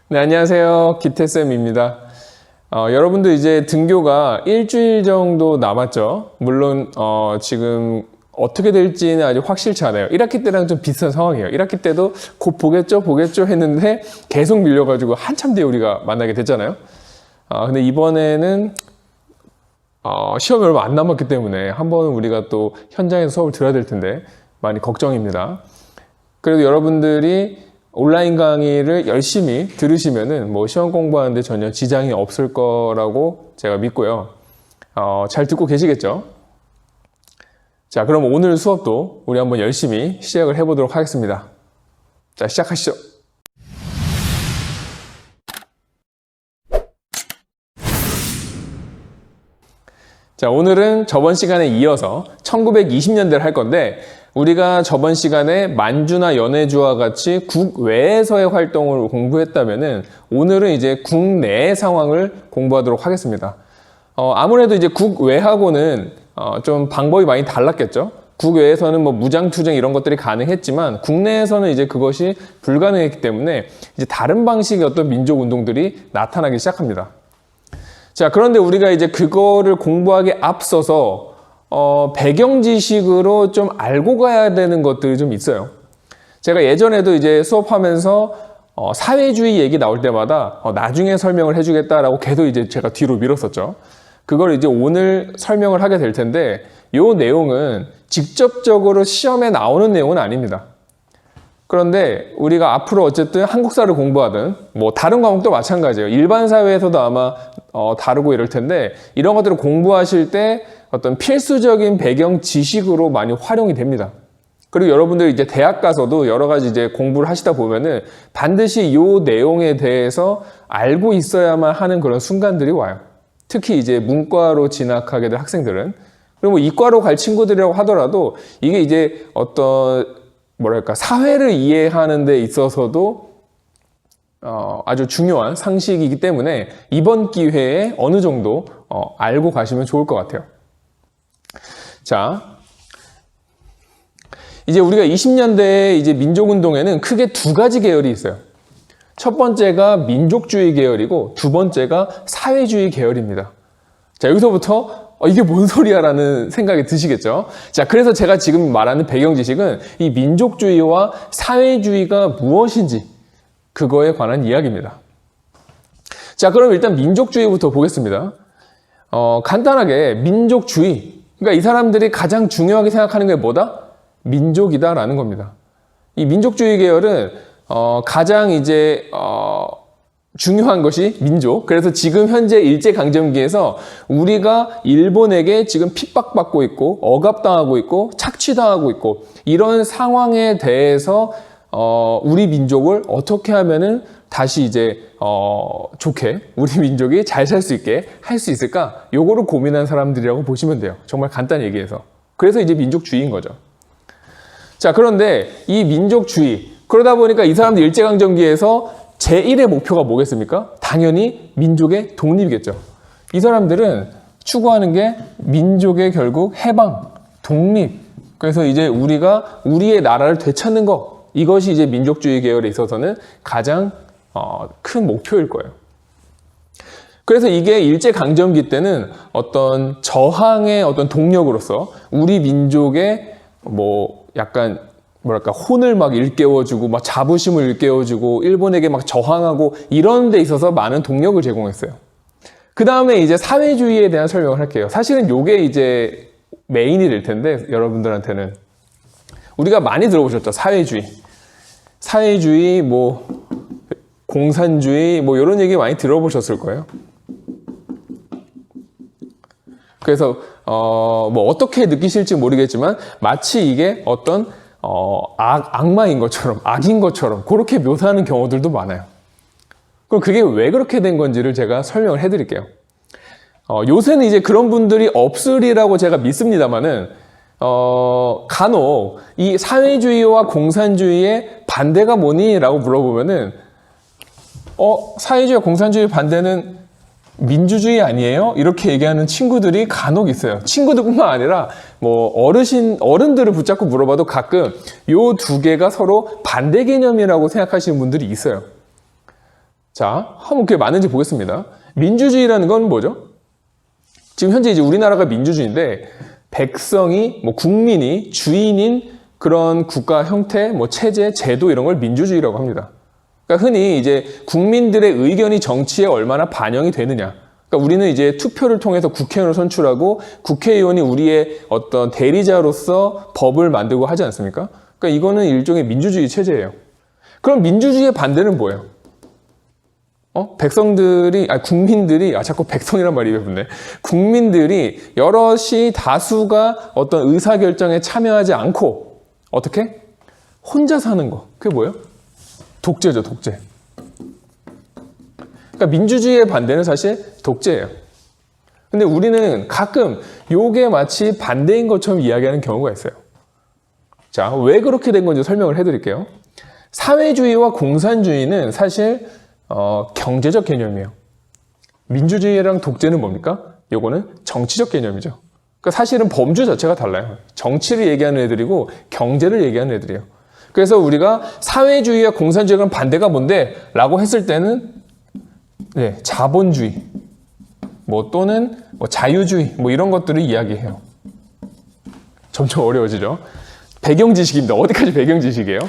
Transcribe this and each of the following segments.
네, 안녕하세요. 기태쌤입니다. 여러분도 이제 등교가 일주일 정도 남았죠. 물론 지금 어떻게 될지는 아직 확실치 않아요. 1학기 때랑 좀 비슷한 상황이에요. 1학기 때도 곧 보겠죠 했는데 계속 밀려가지고 한참 뒤에 우리가 만나게 됐잖아요. 근데 이번에는 시험이 얼마 안 남았기 때문에 한번 우리가 또 현장에서 수업을 들어야 될 텐데 많이 걱정입니다. 그래도 여러분들이 온라인 강의를 열심히 들으시면은 뭐 시험 공부하는데 전혀 지장이 없을 거라고 제가 믿고요. 잘 듣고 계시겠죠? 자, 그럼 오늘 수업도 우리 한번 열심히 시작을 해보도록 하겠습니다. 자, 시작하시죠. 자, 오늘은 저번 시간에 이어서 1920년대를 할 건데 우리가 저번 시간에 만주나 연해주와 같이 국외에서의 활동을 공부했다면은 오늘은 이제 국내의 상황을 공부하도록 하겠습니다. 아무래도 이제 국외하고는 좀 방법이 많이 달랐겠죠. 국외에서는 뭐 무장투쟁 이런 것들이 가능했지만 국내에서는 이제 그것이 불가능했기 때문에 이제 다른 방식의 어떤 민족운동들이 나타나기 시작합니다. 자, 그런데 우리가 이제 그거를 공부하기에 앞서서 배경 지식으로 좀 알고 가야 되는 것들이 좀 있어요. 제가 예전에도 이제 수업하면서 사회주의 얘기 나올 때마다 나중에 설명을 해주겠다라고 계속 이제 제가 뒤로 밀었었죠. 그걸 이제 오늘 설명을 하게 될 텐데 이 내용은 직접적으로 시험에 나오는 내용은 아닙니다. 그런데 우리가 앞으로 어쨌든 한국사를 공부하든 뭐 다른 과목도 마찬가지예요. 일반 사회에서도 아마 다루고 이럴 텐데 이런 것들을 공부하실 때 어떤 필수적인 배경 지식으로 많이 활용이 됩니다. 그리고 여러분들 이제 대학 가서도 여러 가지 이제 공부를 하시다 보면은 반드시 이 내용에 대해서 알고 있어야만 하는 그런 순간들이 와요. 특히 이제 문과로 진학하게 될 학생들은. 그리고 뭐 이과로 갈 친구들이라고 하더라도 이게 이제 어떤 뭐랄까 사회를 이해하는 데 있어서도 아주 중요한 상식이기 때문에 이번 기회에 어느 정도 알고 가시면 좋을 것 같아요. 자, 이제 우리가 20년대 이제 민족운동에는 크게 두 가지 계열이 있어요. 첫 번째가 민족주의 계열이고 두 번째가 사회주의 계열입니다. 자, 여기서부터 이게 뭔 소리야 라는 생각이 드시겠죠? 자, 그래서 제가 지금 말하는 배경 지식은 이 민족주의와 사회주의가 무엇인지 그거에 관한 이야기입니다. 자, 그럼 일단 민족주의부터 보겠습니다. 간단하게 민족주의, 그러니까 이 사람들이 가장 중요하게 생각하는 게 뭐다? 민족이다라는 겁니다. 이 민족주의 계열은 가장 이제 중요한 것이 민족. 그래서 지금 현재 일제강점기에서 우리가 일본에게 지금 핍박받고 있고 억압당하고 있고 착취당하고 있고 이런 상황에 대해서 우리 민족을 어떻게 하면은 다시 이제 좋게 우리 민족이 잘 살 수 있게 할 수 있을까? 요거를 고민한 사람들이라고 보시면 돼요. 정말 간단히 얘기해서. 그래서 이제 민족주의인 거죠. 자, 그런데 이 민족주의, 그러다 보니까 이 사람들 일제강점기에서 제1의 목표가 뭐겠습니까? 당연히 민족의 독립이겠죠. 이 사람들은 추구하는 게 민족의 결국 해방, 독립. 그래서 이제 우리가 우리의 나라를 되찾는 것, 이것이 이제 민족주의 계열에 있어서는 가장 큰 목표일 거예요. 그래서 이게 일제강점기 때는 어떤 저항의 어떤 동력으로서 우리 민족의 뭐 약간 뭐랄까 혼을 막 일깨워주고 막 자부심을 일깨워주고 일본에게 막 저항하고 이런 데 있어서 많은 동력을 제공했어요. 그 다음에 이제 사회주의에 대한 설명을 할게요. 사실은 요게 이제 메인이 될 텐데 여러분들한테는 우리가 많이 들어보셨죠. 사회주의 뭐 공산주의 뭐 이런 얘기 많이 들어보셨을 거예요. 그래서 뭐 어떻게 느끼실지 모르겠지만 마치 이게 어떤 악마인 것처럼, 악인 것처럼 그렇게 묘사하는 경우들도 많아요. 그럼 그게 왜 그렇게 된 건지를 제가 설명을 해드릴게요. 요새는 이제 그런 분들이 없으리라고 제가 믿습니다만은 간혹 이 사회주의와 공산주의의 반대가 뭐니? 라고 물어보면은 사회주의와 공산주의 반대는 민주주의 아니에요? 이렇게 얘기하는 친구들이 간혹 있어요. 친구들뿐만 아니라 뭐 어른들을 붙잡고 물어봐도 가끔 요 두 개가 서로 반대 개념이라고 생각하시는 분들이 있어요. 자, 한번 그게 맞는지 보겠습니다. 민주주의라는 건 뭐죠? 지금 현재 이제 우리나라가 민주주의인데 백성이 뭐 국민이 주인인 그런 국가 형태, 뭐 체제, 제도 이런 걸 민주주의라고 합니다. 그러니까 흔히 이제 국민들의 의견이 정치에 얼마나 반영이 되느냐. 그러니까 우리는 이제 투표를 통해서 국회의원을 선출하고 국회의원이 우리의 어떤 대리자로서 법을 만들고 하지 않습니까? 그러니까 이거는 일종의 민주주의 체제예요. 그럼 민주주의의 반대는 뭐예요? 국민들이, 자꾸 백성이란 말이 입에 붙네. 국민들이 여럿이 다수가 어떤 의사결정에 참여하지 않고, 어떻게? 혼자 사는 거. 그게 뭐예요? 독재죠, 독재. 그러니까 민주주의의 반대는 사실 독재예요. 근데 우리는 가끔 요게 마치 반대인 것처럼 이야기하는 경우가 있어요. 자, 왜 그렇게 된 건지 설명을 해드릴게요. 사회주의와 공산주의는 사실 경제적 개념이에요. 민주주의랑 독재는 뭡니까? 요거는 정치적 개념이죠. 그러니까 사실은 범주 자체가 달라요. 정치를 얘기하는 애들이고 경제를 얘기하는 애들이에요. 그래서 우리가 사회주의와 공산주의랑 반대가 뭔데? 라고 했을 때는 자본주의 또는 자유주의 이런 것들을 이야기해요. 점점 어려워지죠. 배경 지식입니다. 어디까지 배경 지식이에요?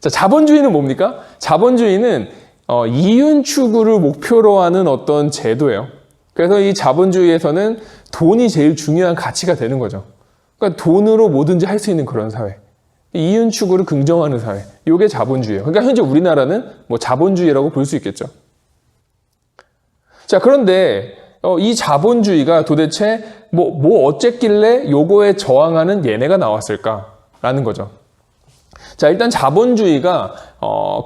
자, 자본주의는 뭡니까? 자본주의는 이윤 추구를 목표로 하는 어떤 제도예요. 그래서 이 자본주의에서는 돈이 제일 중요한 가치가 되는 거죠. 그러니까 돈으로 뭐든지 할 수 있는 그런 사회. 이윤 추구를 긍정하는 사회. 이게 자본주의예요. 그러니까 현재 우리나라는 자본주의라고 볼 수 있겠죠. 자, 그런데 이 자본주의가 도대체 어쨌길래 요거에 저항하는 얘네가 나왔을까라는 거죠. 자, 일단 자본주의가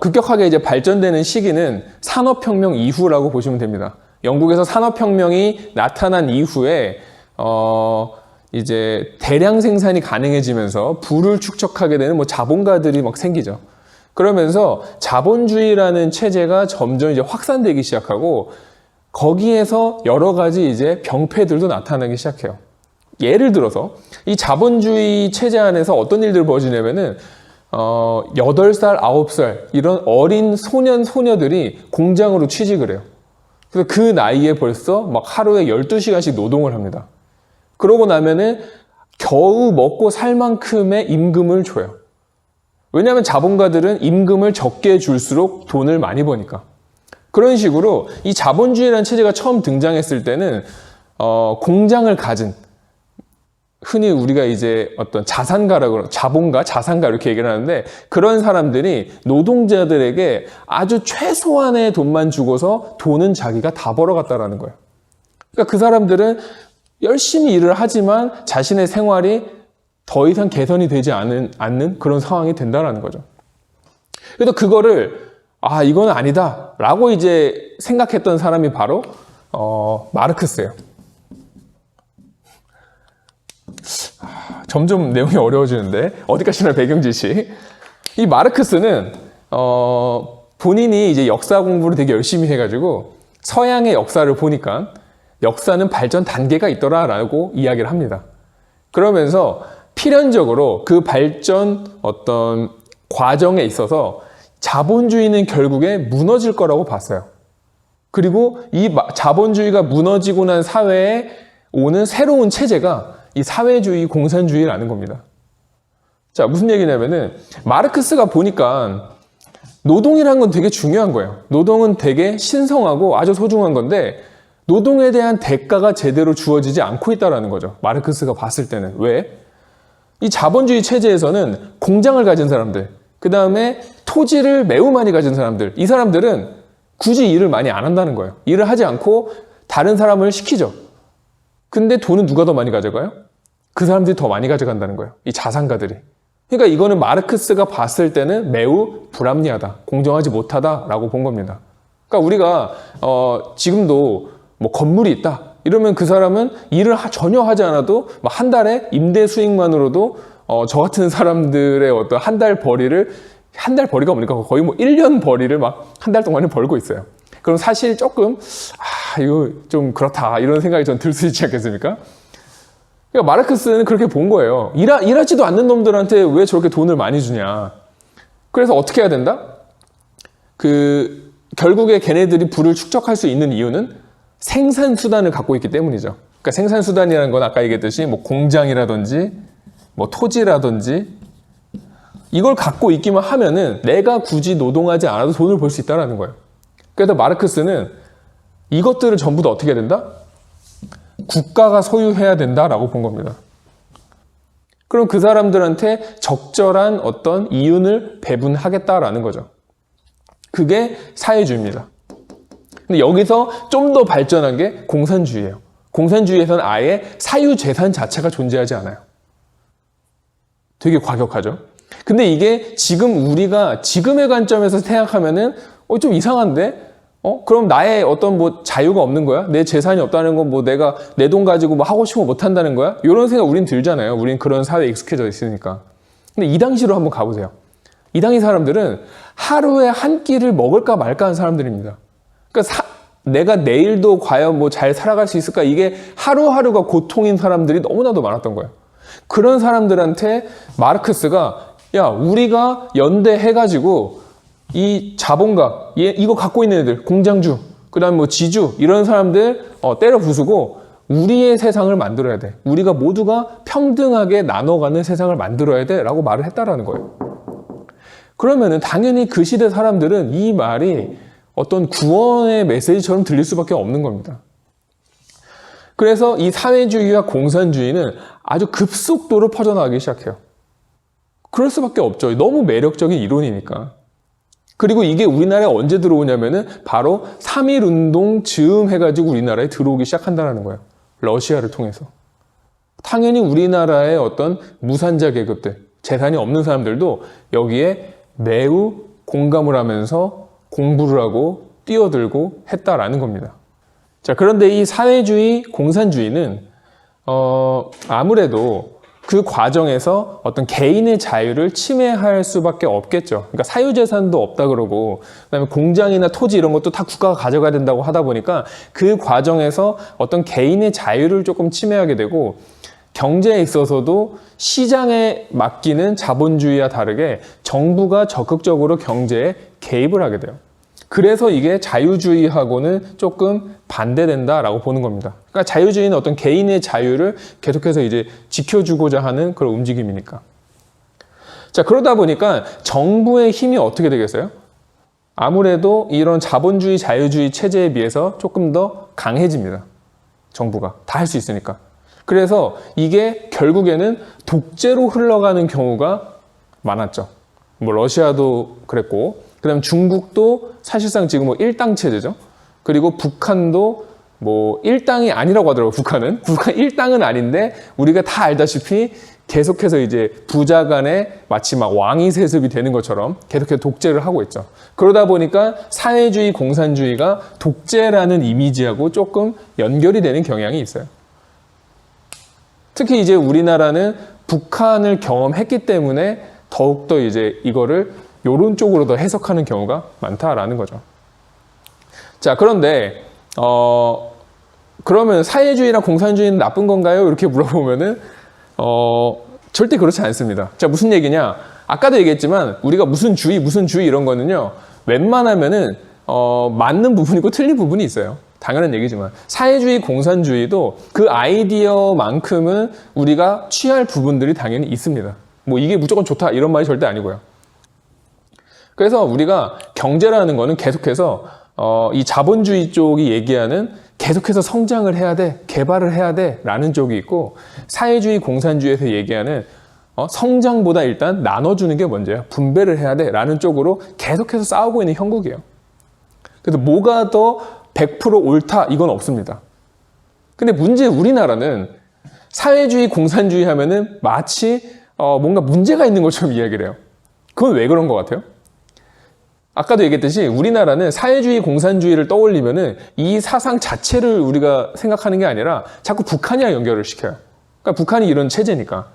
급격하게 이제 발전되는 시기는 산업혁명 이후라고 보시면 됩니다. 영국에서 산업혁명이 나타난 이후에 이제 대량 생산이 가능해지면서 부를 축적하게 되는 자본가들이 막 생기죠. 그러면서 자본주의라는 체제가 점점 이제 확산되기 시작하고 거기에서 여러 가지 이제 병폐들도 나타나기 시작해요. 예를 들어서 이 자본주의 체제 안에서 어떤 일들이 벌어지냐면은 8살, 9살 이런 어린 소년, 소녀들이 공장으로 취직을 해요. 그래서 그 나이에 벌써 막 하루에 12시간씩 노동을 합니다. 그러고 나면은 겨우 먹고 살 만큼의 임금을 줘요. 왜냐하면 자본가들은 임금을 적게 줄수록 돈을 많이 버니까. 그런 식으로 이 자본주의라는 체제가 처음 등장했을 때는 공장을 가진 흔히 우리가 이제 어떤 자산가라고 자본가, 자산가 이렇게 얘기를 하는데 그런 사람들이 노동자들에게 아주 최소한의 돈만 주고서 돈은 자기가 다 벌어갔다라는 거예요. 그러니까 그 사람들은 열심히 일을 하지만 자신의 생활이 더 이상 개선이 되지 않는 그런 상황이 된다라는 거죠. 그래서 그거를 이건 아니다 라고 이제 생각했던 사람이 바로 마르크스예요. 점점 내용이 어려워지는데 어디까지나 배경 지식. 이 마르크스는 본인이 이제 역사 공부를 되게 열심히 해가지고 서양의 역사를 보니까 역사는 발전 단계가 있더라라고 이야기를 합니다. 그러면서 필연적으로 그 발전 어떤 과정에 있어서 자본주의는 결국에 무너질 거라고 봤어요. 그리고 이 자본주의가 무너지고 난 사회에 오는 새로운 체제가 이 사회주의, 공산주의라는 겁니다. 자, 무슨 얘기냐면은 마르크스가 보니까 노동이라는 건 되게 중요한 거예요. 노동은 되게 신성하고 아주 소중한 건데 노동에 대한 대가가 제대로 주어지지 않고 있다는 거죠. 마르크스가 봤을 때는. 왜? 이 자본주의 체제에서는 공장을 가진 사람들, 그 다음에 토지를 매우 많이 가진 사람들, 이 사람들은 굳이 일을 많이 안 한다는 거예요. 일을 하지 않고 다른 사람을 시키죠. 근데 돈은 누가 더 많이 가져가요? 그 사람들이 더 많이 가져간다는 거예요. 이 자산가들이. 그러니까 이거는 마르크스가 봤을 때는 매우 불합리하다, 공정하지 못하다라고 본 겁니다. 그러니까 우리가 지금도 건물이 있다 이러면 그 사람은 일을 전혀 하지 않아도 한 달에 임대 수익만으로도 저 같은 사람들의 어떤 한 달 벌이가 뭡니까? 거의 1년 벌이를 한 달 동안에 벌고 있어요. 그럼 사실 조금 이거 좀 그렇다 이런 생각이 전 들 수 있지 않겠습니까? 그러니까 마르크스는 그렇게 본 거예요. 일하지도 않는 놈들한테 왜 저렇게 돈을 많이 주냐. 그래서 어떻게 해야 된다? 결국에 걔네들이 부를 축적할 수 있는 이유는 생산수단을 갖고 있기 때문이죠. 그러니까 생산수단이라는 건 아까 얘기했듯이 뭐 공장이라든지 뭐 토지라든지 이걸 갖고 있기만 하면은 내가 굳이 노동하지 않아도 돈을 벌 수 있다는 거예요. 그래서 마르크스는 이것들을 전부 다 어떻게 해야 된다? 국가가 소유해야 된다라고 본 겁니다. 그럼 그 사람들한테 적절한 어떤 이윤을 배분하겠다라는 거죠. 그게 사회주의입니다. 근데 여기서 좀 더 발전한 게 공산주의예요. 공산주의에서는 아예 사유재산 자체가 존재하지 않아요. 되게 과격하죠. 근데 이게 지금 우리가 지금의 관점에서 생각하면은 좀 이상한데? 그럼 나의 어떤 뭐 자유가 없는 거야? 내 재산이 없다는 건 뭐 내가 내 돈 가지고 뭐 하고 싶은 거 못 한다는 거야? 이런 생각 우린 들잖아요. 우린 그런 사회에 익숙해져 있으니까. 근데 이 당시로 한번 가보세요. 이 당시 사람들은 하루에 한 끼를 먹을까 말까 하는 사람들입니다. 그러니까 내가 내일도 과연 뭐 잘 살아갈 수 있을까? 이게 하루하루가 고통인 사람들이 너무나도 많았던 거예요. 그런 사람들한테 마르크스가 야, 우리가 연대해가지고 이 자본가, 이거 갖고 있는 애들, 공장주, 그 다음에 뭐 지주, 이런 사람들 때려 부수고 우리의 세상을 만들어야 돼. 우리가 모두가 평등하게 나눠가는 세상을 만들어야 돼. 라고 말을 했다라는 거예요. 그러면은 당연히 그 시대 사람들은 이 말이 어떤 구원의 메시지처럼 들릴 수밖에 없는 겁니다. 그래서 이 사회주의와 공산주의는 아주 급속도로 퍼져나가기 시작해요. 그럴 수밖에 없죠. 너무 매력적인 이론이니까. 그리고 이게 우리나라에 언제 들어오냐면은 바로 3.1운동 즈음 해가지고 우리나라에 들어오기 시작한다는 거예요. 러시아를 통해서. 당연히 우리나라의 어떤 무산자 계급들, 재산이 없는 사람들도 여기에 매우 공감을 하면서 공부를 하고 뛰어들고 했다라는 겁니다. 자, 그런데 이 사회주의, 공산주의는 아무래도 그 과정에서 어떤 개인의 자유를 침해할 수밖에 없겠죠. 그러니까 사유재산도 없다 그러고, 그다음에 공장이나 토지 이런 것도 다 국가가 가져가야 된다고 하다 보니까 그 과정에서 어떤 개인의 자유를 조금 침해하게 되고, 경제에 있어서도 시장에 맡기는 자본주의와 다르게 정부가 적극적으로 경제에 개입을 하게 돼요. 그래서 이게 자유주의하고는 조금 반대된다라고 보는 겁니다. 그러니까 자유주의는 어떤 개인의 자유를 계속해서 이제 지켜주고자 하는 그런 움직임이니까. 자, 그러다 보니까 정부의 힘이 어떻게 되겠어요? 아무래도 이런 자본주의, 자유주의 체제에 비해서 조금 더 강해집니다. 정부가 다 할 수 있으니까. 그래서 이게 결국에는 독재로 흘러가는 경우가 많았죠. 뭐 러시아도 그랬고, 그 다음 중국도 사실상 지금 뭐 일당 체제죠. 그리고 북한도 뭐 일당이 아니라고 하더라고요. 북한 일당은 아닌데 우리가 다 알다시피 계속해서 이제 부자 간에 마치 막 왕위 세습이 되는 것처럼 계속해서 독재를 하고 있죠. 그러다 보니까 사회주의, 공산주의가 독재라는 이미지하고 조금 연결이 되는 경향이 있어요. 특히 이제 우리나라는 북한을 경험했기 때문에 더욱더 이제 이거를 요런 쪽으로 더 해석하는 경우가 많다라는 거죠. 자, 그런데 그러면 사회주의랑 공산주의는 나쁜 건가요? 이렇게 물어보면은 절대 그렇지 않습니다. 자, 무슨 얘기냐? 아까도 얘기했지만 우리가 무슨 주의 이런 거는요, 웬만하면은 맞는 부분이 있고 틀린 부분이 있어요. 당연한 얘기지만 사회주의, 공산주의도 그 아이디어만큼은 우리가 취할 부분들이 당연히 있습니다. 뭐 이게 무조건 좋다 이런 말이 절대 아니고요. 그래서 우리가 경제라는 거는 계속해서 이 자본주의 쪽이 얘기하는 계속해서 성장을 해야 돼, 개발을 해야 돼 라는 쪽이 있고, 사회주의, 공산주의에서 얘기하는 성장보다 일단 나눠주는 게 먼저예요. 분배를 해야 돼 라는 쪽으로 계속해서 싸우고 있는 형국이에요. 그래서 뭐가 더 100% 옳다 이건 없습니다. 근데 문제 우리나라는 사회주의, 공산주의 하면은 마치 뭔가 문제가 있는 것처럼 이야기를 해요. 그건 왜 그런 것 같아요? 아까도 얘기했듯이 우리나라는 사회주의, 공산주의를 떠올리면은 이 사상 자체를 우리가 생각하는 게 아니라 자꾸 북한이랑 연결을 시켜요. 그러니까 북한이 이런 체제니까.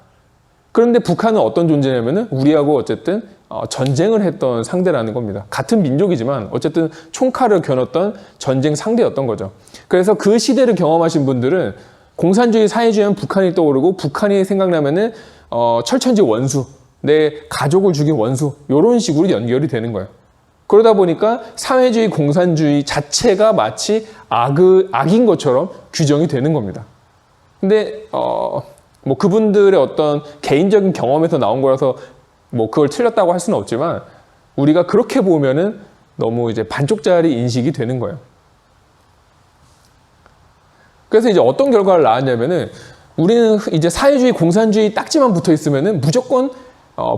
그런데 북한은 어떤 존재냐면은 우리하고 어쨌든 전쟁을 했던 상대라는 겁니다. 같은 민족이지만 어쨌든 총칼을 겨눴던 전쟁 상대였던 거죠. 그래서 그 시대를 경험하신 분들은 공산주의, 사회주의 하면 북한이 떠오르고, 북한이 생각나면은 철천지 원수, 내 가족을 죽인 원수, 이런 식으로 연결이 되는 거예요. 그러다 보니까 사회주의, 공산주의 자체가 마치 악인 것처럼 규정이 되는 겁니다. 근데 뭐 그분들의 어떤 개인적인 경험에서 나온 거라서 뭐 그걸 틀렸다고 할 수는 없지만 우리가 그렇게 보면은 너무 이제 반쪽짜리 인식이 되는 거예요. 그래서 이제 어떤 결과를 낳았냐면은 우리는 이제 사회주의, 공산주의 딱지만 붙어 있으면은 무조건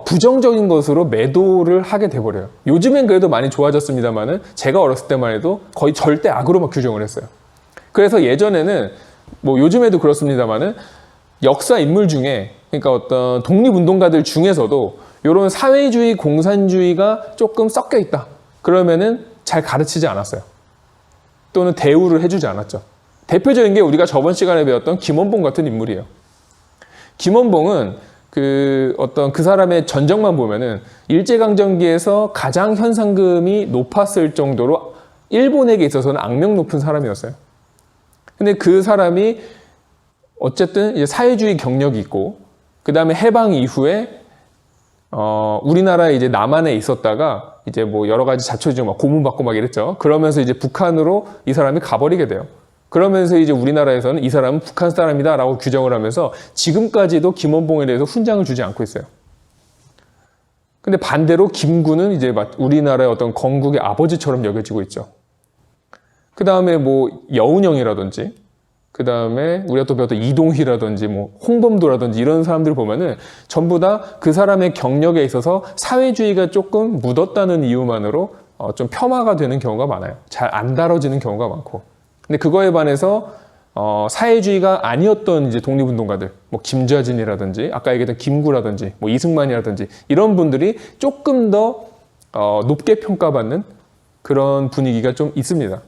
부정적인 것으로 매도를 하게 돼버려요. 요즘엔 그래도 많이 좋아졌습니다만은 제가 어렸을 때만 해도 거의 절대 악으로만 규정을 했어요. 그래서 예전에는 뭐 요즘에도 그렇습니다만은 역사 인물 중에 그러니까 어떤 독립운동가들 중에서도 이런 사회주의, 공산주의가 조금 섞여 있다. 그러면은 잘 가르치지 않았어요. 또는 대우를 해주지 않았죠. 대표적인 게 우리가 저번 시간에 배웠던 김원봉 같은 인물이에요. 김원봉은 그 사람의 전적만 보면은 일제강점기에서 가장 현상금이 높았을 정도로 일본에게 있어서는 악명 높은 사람이었어요. 근데 그 사람이 어쨌든 이제 사회주의 경력이 있고, 그 다음에 해방 이후에 우리나라에 이제 남한에 있었다가 이제 뭐 여러 가지 자초지종 막 고문받고 막 이랬죠. 그러면서 이제 북한으로 이 사람이 가버리게 돼요. 그러면서 이제 우리나라에서는 이 사람은 북한 사람이다라고 규정을 하면서 지금까지도 김원봉에 대해서 훈장을 주지 않고 있어요. 근데 반대로 김구는 이제 우리나라의 어떤 건국의 아버지처럼 여겨지고 있죠. 그 다음에 뭐 여운형이라든지, 그 다음에 우리가 또 배웠던 이동희라든지, 뭐 홍범도라든지 이런 사람들 보면은 전부 다 그 사람의 경력에 있어서 사회주의가 조금 묻었다는 이유만으로 좀 폄하가 되는 경우가 많아요. 잘 안 다뤄지는 경우가 많고. 근데 그거에 반해서 사회주의가 아니었던 이제 독립운동가들, 뭐 김좌진이라든지 아까 얘기했던 김구라든지 뭐 이승만이라든지 이런 분들이 조금 더 높게 평가받는 그런 분위기가 좀 있습니다.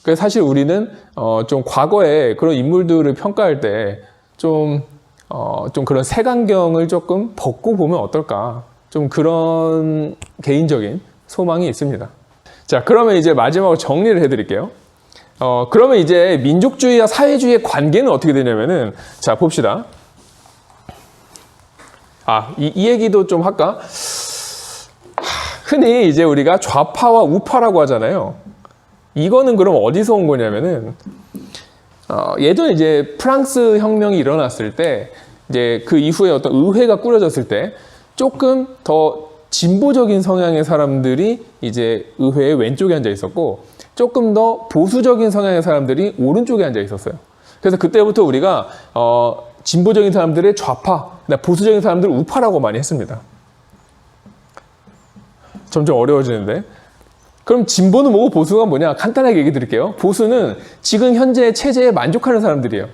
그래서 사실 우리는 좀 과거에 그런 인물들을 평가할 때 좀 그런 색안경을 조금 벗고 보면 어떨까, 좀 그런 개인적인 소망이 있습니다. 자, 그러면 이제 마지막으로 정리를 해드릴게요. 그러면 이제 민족주의와 사회주의의 관계는 어떻게 되냐면은, 자, 봅시다. 이 얘기도 좀 할까? 흔히 이제 우리가 좌파와 우파라고 하잖아요. 이거는 그럼 어디서 온 거냐면은, 예전에 이제 프랑스 혁명이 일어났을 때, 이제 그 이후에 어떤 의회가 꾸려졌을 때, 조금 더 진보적인 성향의 사람들이 이제 의회의 왼쪽에 앉아 있었고, 조금 더 보수적인 성향의 사람들이 오른쪽에 앉아 있었어요. 그래서 그때부터 우리가 진보적인 사람들의 좌파, 보수적인 사람들을 우파라고 많이 했습니다. 점점 어려워지는데. 그럼 진보는 뭐고 보수가 뭐냐? 간단하게 얘기 드릴게요. 보수는 지금 현재 체제에 만족하는 사람들이에요.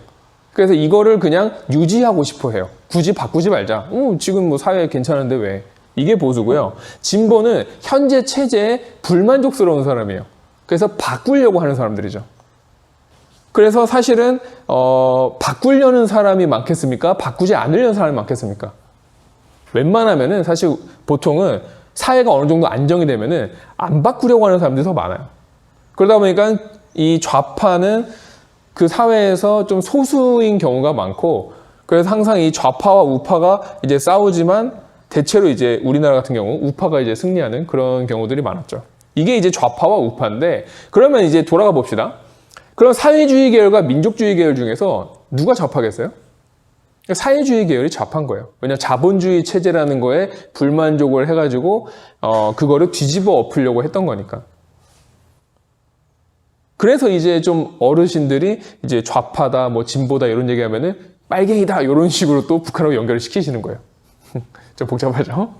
그래서 이거를 그냥 유지하고 싶어 해요. 굳이 바꾸지 말자. 지금 뭐 사회 괜찮은데 왜? 이게 보수고요. 진보는 현재 체제에 불만족스러운 사람이에요. 그래서 바꾸려고 하는 사람들이죠. 그래서 사실은 바꾸려는 사람이 많겠습니까? 바꾸지 않으려는 사람이 많겠습니까? 웬만하면은 사실 보통은 사회가 어느 정도 안정이 되면은 안 바꾸려고 하는 사람들이 더 많아요. 그러다 보니까 이 좌파는 그 사회에서 좀 소수인 경우가 많고, 그래서 항상 이 좌파와 우파가 이제 싸우지만 대체로 이제 우리나라 같은 경우 우파가 이제 승리하는 그런 경우들이 많았죠. 이게 이제 좌파와 우파인데, 그러면 이제 돌아가 봅시다. 그럼 사회주의 계열과 민족주의 계열 중에서 누가 좌파겠어요? 사회주의 계열이 좌파인 거예요. 왜냐하면 자본주의 체제라는 거에 불만족을 해가지고 그거를 뒤집어 엎으려고 했던 거니까. 그래서 이제 좀 어르신들이 이제 좌파다, 뭐 진보다 이런 얘기하면은 빨갱이다 이런 식으로 또 북한하고 연결을 시키시는 거예요. 좀 복잡하죠?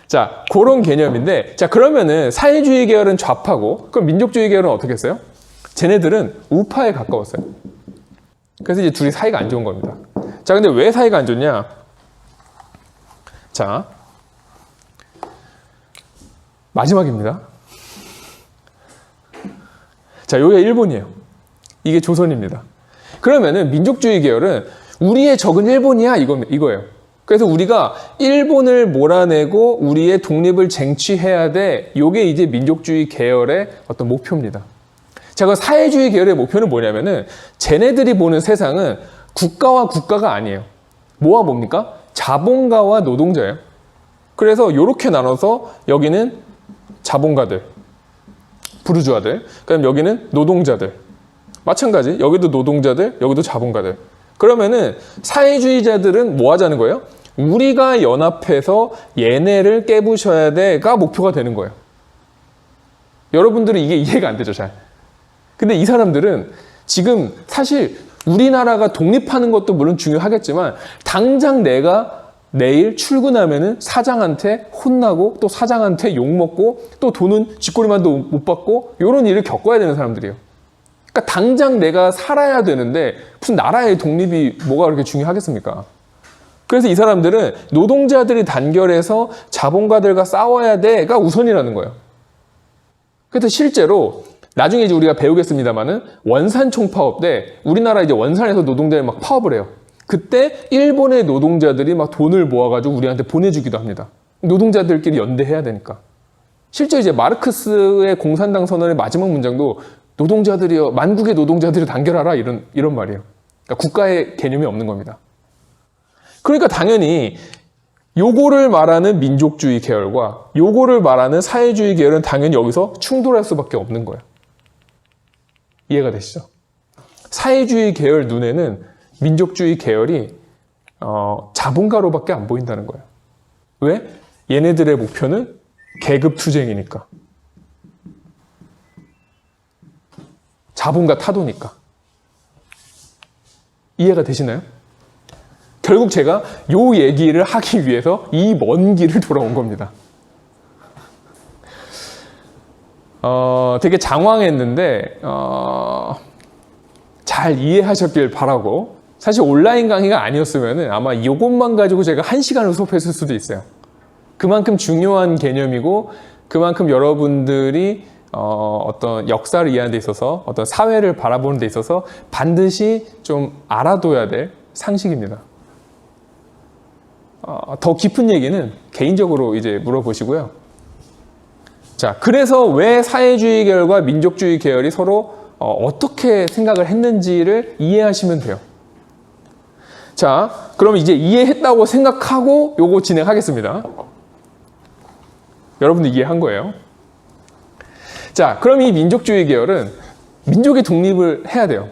자, 그런 개념인데, 자, 그러면은 사회주의 계열은 좌파고, 그럼 민족주의 계열은 어떻게 했어요? 쟤네들은 우파에 가까웠어요. 그래서 이제 둘이 사이가 안 좋은 겁니다. 자, 근데 왜 사이가 안 좋냐? 자, 마지막입니다. 자, 여기가 일본이에요. 이게 조선입니다. 그러면은 민족주의 계열은 우리의 적은 일본이야, 이거예요. 그래서 우리가 일본을 몰아내고 우리의 독립을 쟁취해야 돼. 이게 이제 민족주의 계열의 어떤 목표입니다. 자, 그 사회주의 계열의 목표는 뭐냐면은 쟤네들이 보는 세상은 국가와 국가가 아니에요. 뭐와 뭡니까? 자본가와 노동자예요. 그래서 이렇게 나눠서 여기는 자본가들, 부르주아들. 그다음 여기는 노동자들. 마찬가지. 여기도 노동자들, 여기도 자본가들. 그러면은 사회주의자들은 뭐 하자는 거예요? 우리가 연합해서 얘네를 깨부셔야 돼가 목표가 되는 거예요. 여러분들은 이게 이해가 안 되죠, 잘. 근데 이 사람들은 지금 사실 우리나라가 독립하는 것도 물론 중요하겠지만 당장 내가 내일 출근하면은 사장한테 혼나고 또 사장한테 욕먹고 또 돈은 쥐꼬리만도 못 받고 이런 일을 겪어야 되는 사람들이에요. 그러니까 당장 내가 살아야 되는데 무슨 나라의 독립이 뭐가 그렇게 중요하겠습니까? 그래서 이 사람들은 노동자들이 단결해서 자본가들과 싸워야 돼가 우선이라는 거예요. 그래서 실제로 나중에 이제 우리가 배우겠습니다만은 원산 총파업 때 우리나라 이제 원산에서 노동자들이 막 파업을 해요. 그때 일본의 노동자들이 막 돈을 모아가지고 우리한테 보내주기도 합니다. 노동자들끼리 연대해야 되니까. 실제 이제 마르크스의 공산당 선언의 마지막 문장도 노동자들이요, 만국의 노동자들이 단결하라 이런 말이에요. 그러니까 국가의 개념이 없는 겁니다. 그러니까 당연히 요거를 말하는 민족주의 계열과 요거를 말하는 사회주의 계열은 당연히 여기서 충돌할 수밖에 없는 거예요. 이해가 되시죠? 사회주의 계열 눈에는 민족주의 계열이 자본가로밖에 안 보인다는 거예요. 왜? 얘네들의 목표는 계급투쟁이니까. 자본가 타도니까. 이해가 되시나요? 결국 제가 요 얘기를 하기 위해서 이 먼 길을 돌아온 겁니다. 되게 장황했는데 잘 이해하셨길 바라고. 사실 온라인 강의가 아니었으면 아마 이것만 가지고 제가 1시간을 수업했을 수도 있어요. 그만큼 중요한 개념이고 그만큼 여러분들이 어떤 역사를 이해하는 데 있어서 어떤 사회를 바라보는 데 있어서 반드시 좀 알아둬야 될 상식입니다. 더 깊은 얘기는 개인적으로 이제 물어보시고요. 자, 그래서 왜 사회주의 계열과 민족주의 계열이 서로 어떻게 생각을 했는지를 이해하시면 돼요. 자, 그럼 이제 이해했다고 생각하고 요거 진행하겠습니다. 여러분들 이해한 거예요. 자, 그럼 이 민족주의 계열은 민족의 독립을 해야 돼요.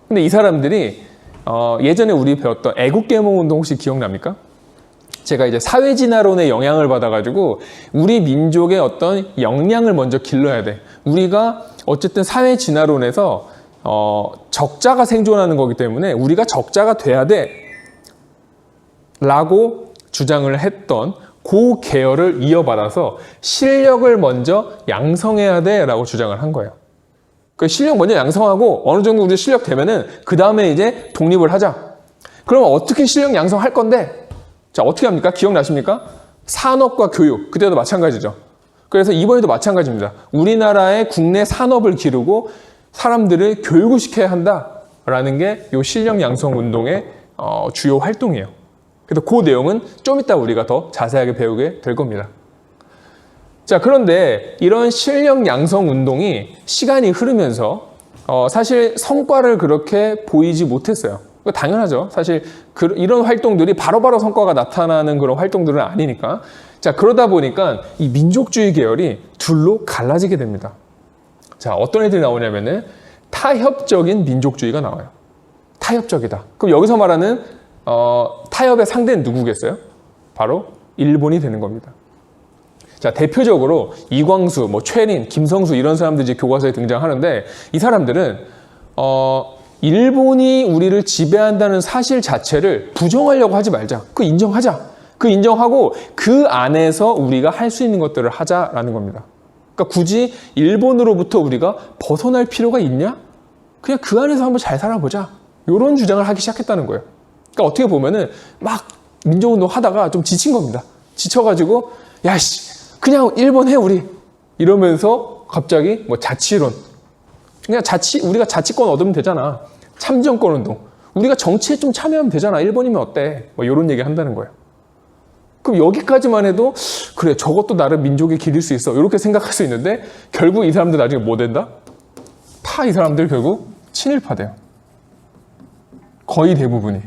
근데 이 사람들이 예전에 우리 배웠던 애국계몽운동 혹시 기억납니까? 제가 이제 사회진화론의 영향을 받아가지고 우리 민족의 어떤 역량을 먼저 길러야 돼. 우리가 어쨌든 사회진화론에서 적자가 생존하는 거기 때문에 우리가 적자가 돼야 돼 라고 주장을 했던 그 계열을 이어받아서 실력을 먼저 양성해야 돼 라고 주장을 한 거예요. 그 실력 먼저 양성하고 어느 정도 우리 실력 되면은 그 다음에 이제 독립을 하자. 그럼 어떻게 실력 양성할 건데? 자, 어떻게 합니까? 기억나십니까? 산업과 교육. 그때도 마찬가지죠. 그래서 이번에도 마찬가지입니다. 우리나라의 국내 산업을 기르고 사람들을 교육을 시켜야 한다라는 게 이 실력 양성 운동의 주요 활동이에요. 그래서 그 내용은 좀 이따 우리가 더 자세하게 배우게 될 겁니다. 자, 그런데 이런 실력 양성 운동이 시간이 흐르면서 사실 성과를 그렇게 보이지 못했어요. 당연하죠. 사실 이런 활동들이 바로바로 성과가 나타나는 그런 활동들은 아니니까. 자, 그러다 보니까 이 민족주의 계열이 둘로 갈라지게 됩니다. 자, 어떤 애들이 나오냐면은 타협적인 민족주의가 나와요. 타협적이다. 그럼 여기서 말하는 타협의 상대는 누구겠어요? 바로 일본이 되는 겁니다. 자, 대표적으로 이광수, 최린, 김성수 이런 사람들이 이제 교과서에 등장하는데 이 사람들은 일본이 우리를 지배한다는 사실 자체를 부정하려고 하지 말자. 그 인정하자. 그 인정하고 그 안에서 우리가 할 수 있는 것들을 하자라는 겁니다. 그러니까 굳이 일본으로부터 우리가 벗어날 필요가 있냐? 그냥 그 안에서 한번 잘 살아보자. 이런 주장을 하기 시작했다는 거예요. 그러니까 어떻게 보면은 막 민족운동 하다가 좀 지친 겁니다. 지쳐가지고 야씨 그냥 일본 해 우리 이러면서 갑자기 자치론 그냥 우리가 자치권 얻으면 되잖아. 참정권 운동. 우리가 정치에 좀 참여하면 되잖아. 일본이면 어때? 이런 얘기 한다는 거예요. 그럼 여기까지만 해도 그래 저것도 나를 민족에 기릴 수 있어. 이렇게 생각할 수 있는데 결국 이 사람들 나중에 뭐 된다? 다 이 사람들 결국 친일파돼요. 거의 대부분이.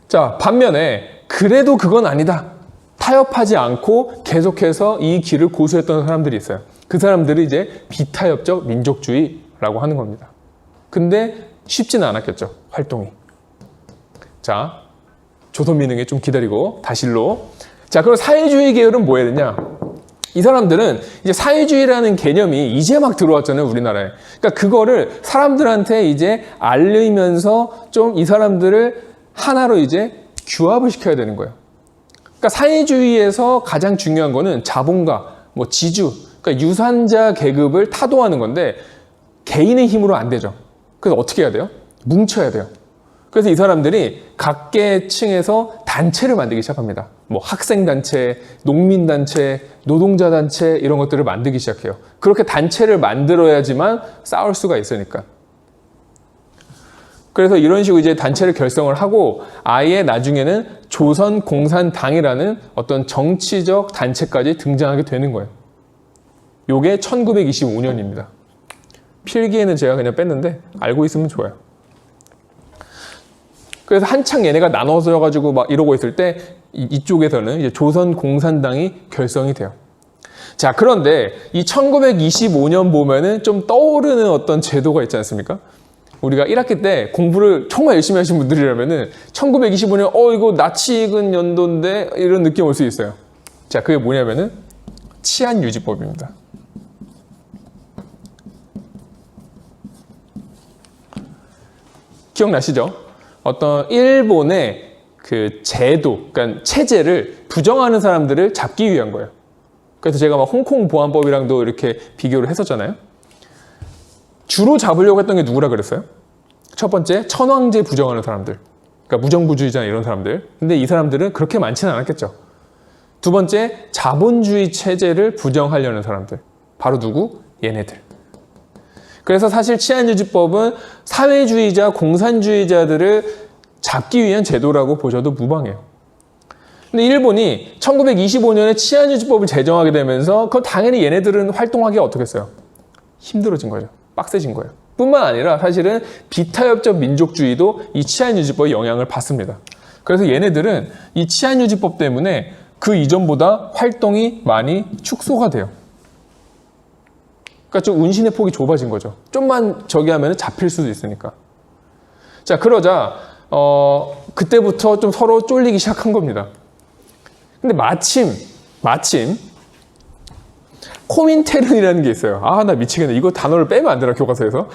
자, 반면에 그래도 그건 아니다. 타협하지 않고 계속해서 이 길을 고수했던 사람들이 있어요. 그 사람들이 이제 비타협적 민족주의라고 하는 겁니다. 근데 쉽지는 않았겠죠, 활동이. 자, 조선민흥회 좀 기다리고 다실로. 자, 그럼 사회주의 계열은 뭐 해야 되냐? 이 사람들은 이제 사회주의라는 개념이 이제 막 들어왔잖아요, 우리나라에. 그러니까 그거를 사람들한테 이제 알리면서 좀 이 사람들을 하나로 이제 규합을 시켜야 되는 거예요. 그러니까 사회주의에서 가장 중요한 거는 자본가, 뭐 지주, 그러니까 유산자 계급을 타도하는 건데 개인의 힘으로 안 되죠. 그래서 어떻게 해야 돼요? 뭉쳐야 돼요. 그래서 이 사람들이 각계층에서 단체를 만들기 시작합니다. 뭐 학생단체, 농민단체, 노동자단체 이런 것들을 만들기 시작해요. 그렇게 단체를 만들어야지만 싸울 수가 있으니까. 그래서 이런 식으로 이제 단체를 결성을 하고 아예 나중에는 조선공산당이라는 어떤 정치적 단체까지 등장하게 되는 거예요. 요게 1925년입니다. 필기에는 제가 그냥 뺐는데 알고 있으면 좋아요. 그래서 한창 얘네가 나눠져 가지고 막 이러고 있을 때 이쪽에서는 이제 조선공산당이 결성이 돼요. 자, 그런데 이 1925년 보면은 좀 떠오르는 어떤 제도가 있지 않습니까? 우리가 1학기 때 공부를 정말 열심히 하신 분들이라면은 1925년 이거 나치익은 연도인데 이런 느낌 올 수 있어요. 자, 그게 뭐냐면은 치안유지법입니다. 기억나시죠? 어떤 일본의 그 제도, 그러니까 체제를 부정하는 사람들을 잡기 위한 거예요. 그래서 제가 막 홍콩 보안법이랑도 이렇게 비교를 했었잖아요. 주로 잡으려고 했던 게 누구라 그랬어요? 첫 번째, 천황제 부정하는 사람들. 그러니까 무정부주의자 이런 사람들. 근데 이 사람들은 그렇게 많지는 않았겠죠. 두 번째, 자본주의 체제를 부정하려는 사람들. 바로 누구? 얘네들. 그래서 사실 치안유지법은 사회주의자, 공산주의자들을 잡기 위한 제도라고 보셔도 무방해요. 근데 일본이 1925년에 치안유지법을 제정하게 되면서 그건 당연히 얘네들은 활동하기가 어떻겠어요? 힘들어진 거죠. 빡세진 거예요. 뿐만 아니라 사실은 비타협적 민족주의도 이 치안유지법의 영향을 받습니다. 그래서 얘네들은 이 치안유지법 때문에 그 이전보다 활동이 많이 축소가 돼요. 그러니까 좀 운신의 폭이 좁아진 거죠. 좀만 저기 하면 잡힐 수도 있으니까. 자, 그러자 그때부터 좀 서로 쫄리기 시작한 겁니다. 근데 마침 코민테른이라는 게 있어요. 나 미치겠네. 이거 단어를 빼면 안 되나, 교과서에서?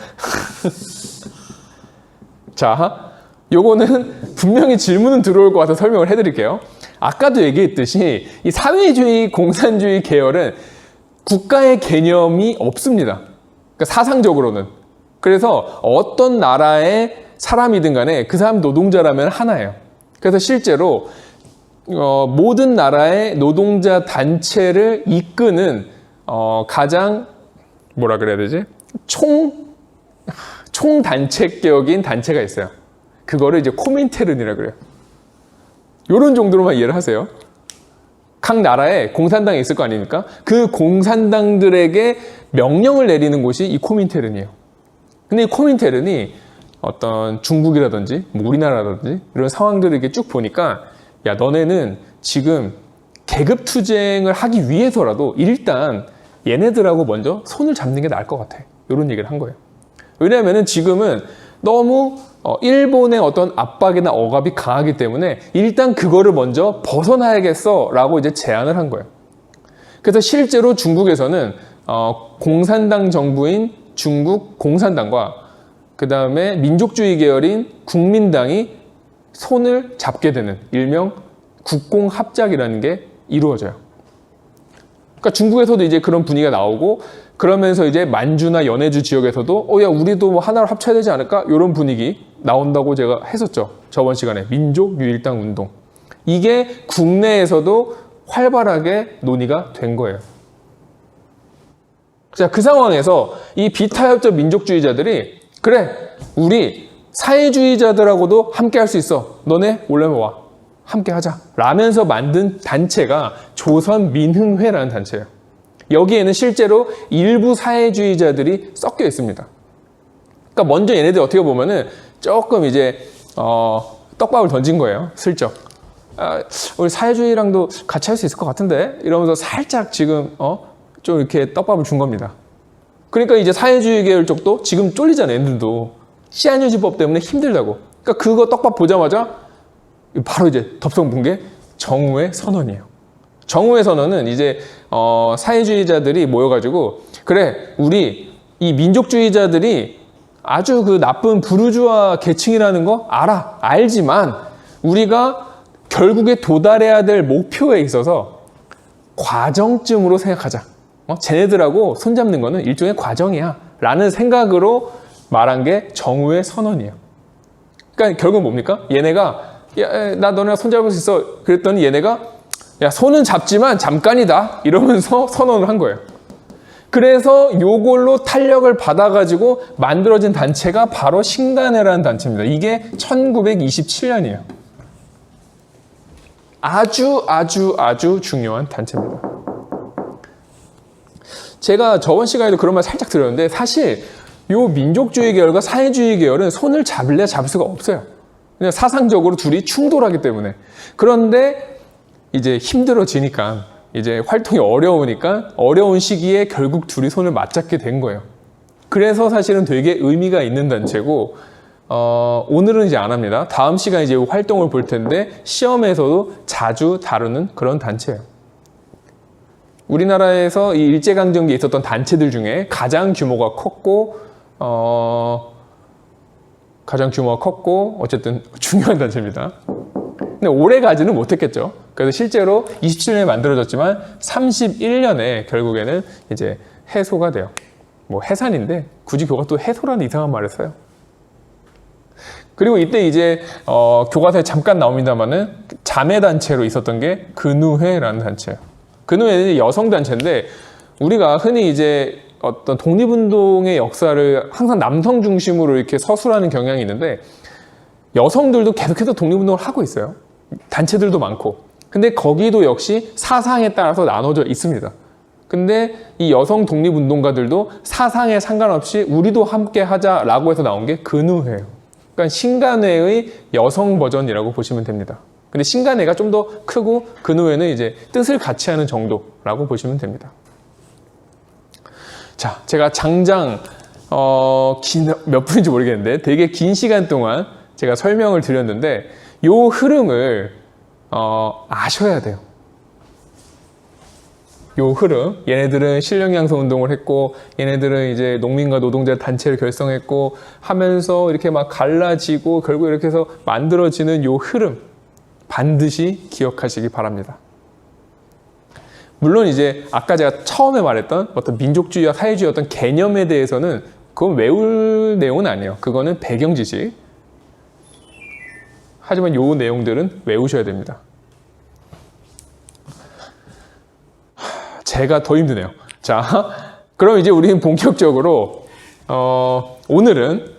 자, 요거는 분명히 질문은 들어올 것 같아서 설명을 해드릴게요. 아까도 얘기했듯이 이 사회주의, 공산주의 계열은 국가의 개념이 없습니다. 그러니까 사상적으로는. 그래서 어떤 나라의 사람이든 간에 그 사람 노동자라면 하나예요. 그래서 실제로 모든 나라의 노동자 단체를 이끄는 가장 뭐라 그래야 되지? 총단체격인 단체가 있어요. 그거를 이제 코민테른이라 그래요. 이런 정도로만 이해를 하세요. 각 나라에 공산당이 있을 거 아닙니까? 그 공산당들에게 명령을 내리는 곳이 이 코민테른이에요. 근데 이 코민테른이 어떤 중국이라든지 뭐 우리나라라든지 이런 상황들을 이렇게 쭉 보니까 야, 너네는 지금 계급 투쟁을 하기 위해서라도 일단 얘네들하고 먼저 손을 잡는 게 나을 것 같아. 이런 얘기를 한 거예요. 왜냐하면 지금은 너무 일본의 어떤 압박이나 억압이 강하기 때문에 일단 그거를 먼저 벗어나야겠어 라고 이제 제안을 한 거예요. 그래서 실제로 중국에서는 공산당 정부인 중국 공산당과 그 다음에 민족주의 계열인 국민당이 손을 잡게 되는 일명 국공합작이라는 게 이루어져요. 그러니까 중국에서도 이제 그런 분위기가 나오고 그러면서 이제 만주나 연해주 지역에서도 야, 우리도 뭐 하나로 합쳐야 되지 않을까? 이런 분위기 나온다고 제가 했었죠. 저번 시간에 민족유일당 운동. 이게 국내에서도 활발하게 논의가 된 거예요. 자, 그 상황에서 이 비타협적 민족주의자들이 그래, 우리 사회주의자들하고도 함께 할 수 있어. 너네 올라면 와. 함께 하자. 라면서 만든 단체가 조선민흥회라는 단체예요. 여기에는 실제로 일부 사회주의자들이 섞여 있습니다. 그러니까 먼저 얘네들 어떻게 보면은 조금 이제 떡밥을 던진 거예요. 슬쩍. 우리 사회주의랑도 같이 할 수 있을 것 같은데 이러면서 살짝 지금 좀 이렇게 떡밥을 준 겁니다. 그러니까 이제 사회주의 계열 쪽도 지금 쫄리잖아요. 애들도 씨앗유지법 때문에 힘들다고. 그러니까 그거 떡밥 보자마자 바로 이제 덥석 본 게 정우의 선언이에요. 정우의 선언은 이제 사회주의자들이 모여가지고 그래 우리 이 민족주의자들이 아주 그 나쁜 부르주아 계층이라는 거 알지만 우리가 결국에 도달해야 될 목표에 있어서 과정쯤으로 생각하자. 쟤네들하고 손잡는 거는 일종의 과정이야 라는 생각으로 말한 게 정우의 선언이에요. 그러니까 결국은 뭡니까? 얘네가 야, 나 너네랑 손잡을 수 있어 그랬더니 얘네가 야 손은 잡지만 잠깐이다 이러면서 선언을 한 거예요. 그래서 요걸로 탄력을 받아가지고 만들어진 단체가 바로 신간회라는 단체입니다. 이게 1927년이에요. 아주 중요한 단체입니다. 제가 저번 시간에도 그런 말 살짝 드렸는데 사실 요 민족주의 계열과 사회주의 계열은 손을 잡을 수가 없어요. 그냥 사상적으로 둘이 충돌하기 때문에. 그런데 이제 힘들어지니까 이제 활동이 어려우니까 어려운 시기에 결국 둘이 손을 맞잡게 된 거예요. 그래서 사실은 되게 의미가 있는 단체고 오늘은 이제 안 합니다. 다음 시간에 이제 활동을 볼 텐데 시험에서도 자주 다루는 그런 단체예요. 우리나라에서 이 일제강점기에 있었던 단체들 중에 가장 규모가 컸고 어쨌든 중요한 단체입니다. 근데 오래 가지는 못했겠죠. 그래서 실제로 27년에 만들어졌지만 31년에 결국에는 이제 해소가 돼요. 뭐 해산인데 굳이 교가 또 해소라는 이상한 말을 써요. 그리고 이때 이제 교과서에 잠깐 나옵니다만은 자매 단체로 있었던 게 근우회라는 단체예요. 근우회는 여성 단체인데 우리가 흔히 이제 어떤 독립운동의 역사를 항상 남성 중심으로 이렇게 서술하는 경향이 있는데 여성들도 계속해서 독립운동을 하고 있어요. 단체들도 많고. 근데 거기도 역시 사상에 따라서 나눠져 있습니다. 근데 이 여성 독립운동가들도 사상에 상관없이 우리도 함께 하자라고 해서 나온 게 근우회예요. 그러니까 신간회의 여성 버전이라고 보시면 됩니다. 근데 신간회가 좀 더 크고 근우회는 이제 뜻을 같이 하는 정도라고 보시면 됩니다. 자, 제가 장장 몇 분인지 모르겠는데 되게 긴 시간 동안 제가 설명을 드렸는데 요 흐름을 아셔야 돼요. 요 흐름, 얘네들은 실력양성 운동을 했고 얘네들은 이제 농민과 노동자 단체를 결성했고 하면서 이렇게 막 갈라지고 결국 이렇게 해서 만들어지는 요 흐름 반드시 기억하시기 바랍니다. 물론 이제 아까 제가 처음에 말했던 어떤 민족주의와 사회주의 어떤 개념에 대해서는 그건 외울 내용은 아니에요. 그거는 배경 지식. 하지만 요 내용들은 외우셔야 됩니다. 제가 더 힘드네요. 자, 그럼 이제 우리는 본격적으로 오늘은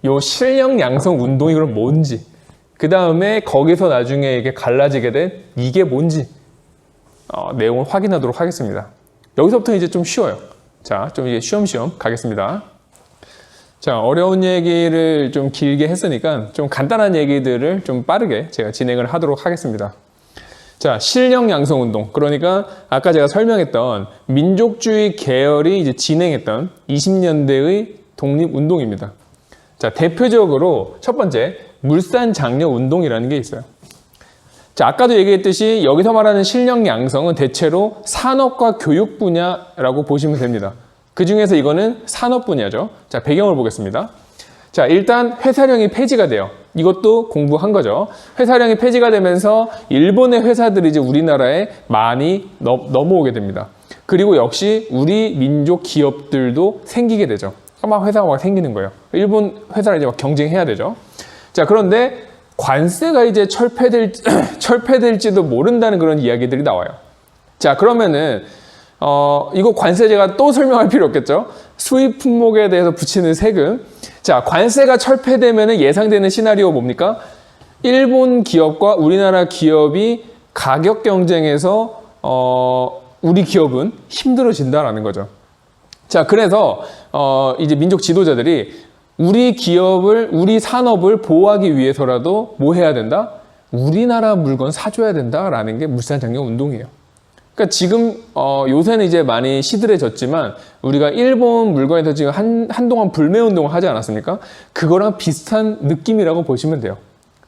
요 실력 양성 운동이 그럼 뭔지, 그 다음에 거기서 나중에 이게 갈라지게 된 이게 뭔지 내용을 확인하도록 하겠습니다. 여기서부터 이제 좀 쉬워요. 자, 좀 이제 쉬엄쉬엄 가겠습니다. 자, 어려운 얘기를 좀 길게 했으니까 좀 간단한 얘기들을 좀 빠르게 제가 진행을 하도록 하겠습니다. 자, 실력 양성 운동. 그러니까 아까 제가 설명했던 민족주의 계열이 이제 진행했던 20년대의 독립 운동입니다. 자, 대표적으로 첫 번째 물산 장려 운동이라는 게 있어요. 자, 아까도 얘기했듯이 여기서 말하는 실력 양성은 대체로 산업과 교육 분야라고 보시면 됩니다. 그 중에서 이거는 산업 분야죠. 자, 배경을 보겠습니다. 자, 일단 회사령이 폐지가 돼요. 이것도 공부한 거죠. 회사령이 폐지가 되면서 일본의 회사들이 이제 우리나라에 많이 넘어오게 됩니다. 그리고 역시 우리 민족 기업들도 생기게 되죠. 막 회사가 막 생기는 거예요. 일본 회사를 이제 막 경쟁해야 되죠. 자, 그런데 관세가 이제 철폐될지도 모른다는 그런 이야기들이 나와요. 자, 그러면은 이거 관세 제가 또 설명할 필요 없겠죠? 수입 품목에 대해서 붙이는 세금. 자, 관세가 철폐되면 예상되는 시나리오 뭡니까? 일본 기업과 우리나라 기업이 가격 경쟁에서 우리 기업은 힘들어진다라는 거죠. 자, 그래서 이제 민족 지도자들이 우리 기업을, 우리 산업을 보호하기 위해서라도 뭐 해야 된다? 우리나라 물건 사줘야 된다라는 게 물산장려 운동이에요. 그러니까 지금 요새는 이제 많이 시들해졌지만 우리가 일본 물건에서 지금 한동안 불매 운동을 하지 않았습니까? 그거랑 비슷한 느낌이라고 보시면 돼요.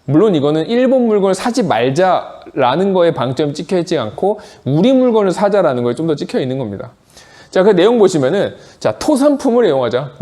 물론 이거는 일본 물건을 사지 말자라는 거에 방점이 찍혀 있지 않고 우리 물건을 사자라는 거에 좀 더 찍혀 있는 겁니다. 자, 그 내용 보시면은, 자, 토산품을 애용하자.